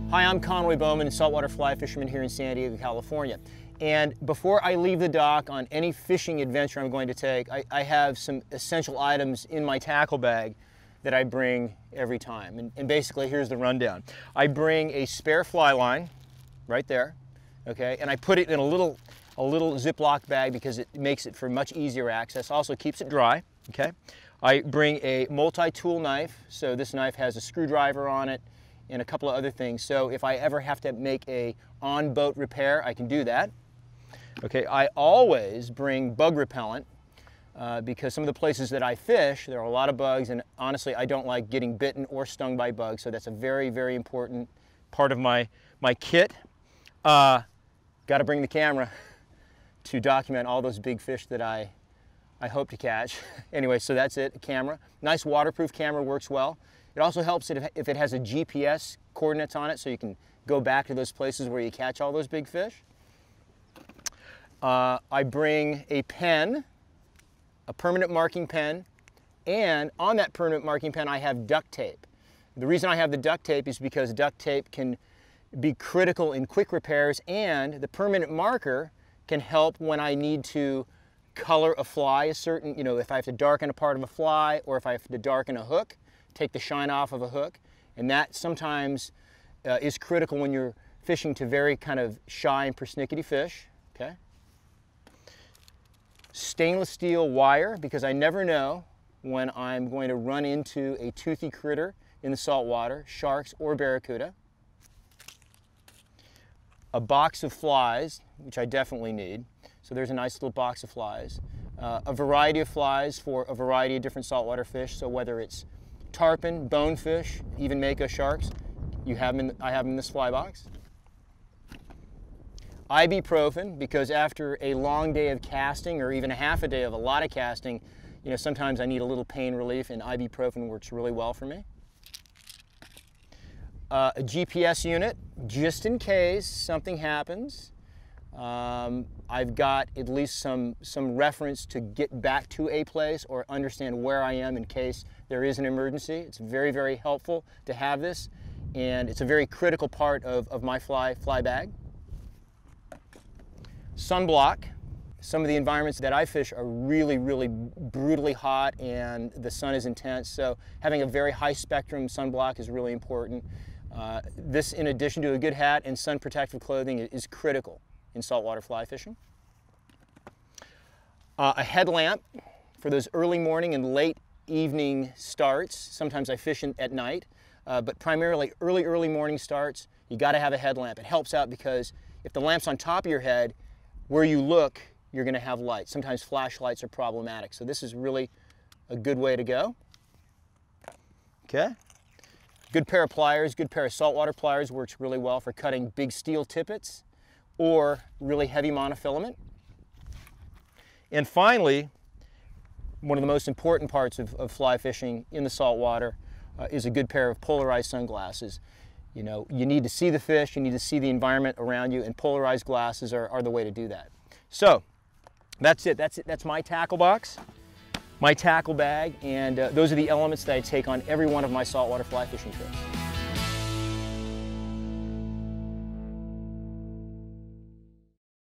Hi, I'm Conway Bowman, saltwater fly fisherman here in San Diego, California. And before I leave the dock on any fishing adventure I'm going to take, I have some essential items in my tackle bag that I bring every time. And basically, here's the rundown. I bring a spare fly line right there, okay? And I put it in a little Ziploc bag because it makes it for much easier access. Also keeps it dry, okay? I bring a multi-tool knife. So this knife has a screwdriver on it and a couple of other things. So if I ever have to make a on-boat repair, I can do that. Okay, I always bring bug repellent because some of the places that I fish, there are a lot of bugs, and honestly, I don't like getting bitten or stung by bugs, so that's a very, very important part of my kit. Got to bring the camera to document all those big fish that I hope to catch. Anyway, so that's it, a camera. Nice waterproof camera, works well. It also helps if it has a GPS coordinates on it, so you can go back to those places where you catch all those big fish. I bring a pen, a permanent marking pen, and on that permanent marking pen I have duct tape. The reason I have the duct tape is because duct tape can be critical in quick repairs, and the permanent marker can help when I need to color a fly a certain, if I have to darken a part of a fly or if I have to darken a hook, take the shine off of a hook, and that sometimes is critical when you're fishing to very kind of shy and persnickety fish, okay? Stainless steel wire, because I never know when I'm going to run into a toothy critter in the salt water, sharks or barracuda. A box of flies, which I definitely need. So there's a nice little box of flies. A variety of flies for a variety of different saltwater fish. So whether it's tarpon, bonefish, even mako sharks, I have them in this fly box. Ibuprofen, because after a long day of casting or even a half a day of a lot of casting, sometimes I need a little pain relief, and ibuprofen works really well for me. A GPS unit, just in case something happens. I've got at least some reference to get back to a place or understand where I am in case there is an emergency. It's very, very helpful to have this, and it's a very critical part of my fly bag. Sunblock. Some of the environments that I fish are really, really brutally hot and the sun is intense, so having a very high spectrum sunblock is really important. This, in addition to a good hat and sun protective clothing, is critical in saltwater fly fishing. A headlamp for those early morning and late evening starts. Sometimes I fish at night, but primarily early morning starts, you got to have a headlamp. It helps out because if the lamp's on top of your head, where you look, you're going to have light. Sometimes flashlights are problematic, so this is really a good way to go. Okay. Good pair of pliers, good pair of saltwater pliers works really well for cutting big steel tippets or really heavy monofilament. And finally, one of the most important parts of fly fishing in the saltwater is a good pair of polarized sunglasses. You need to see the fish, you need to see the environment around you, and polarized glasses are the way to do that. So, that's it. That's my tackle box, my tackle bag, and those are the elements that I take on every one of my saltwater fly fishing trips.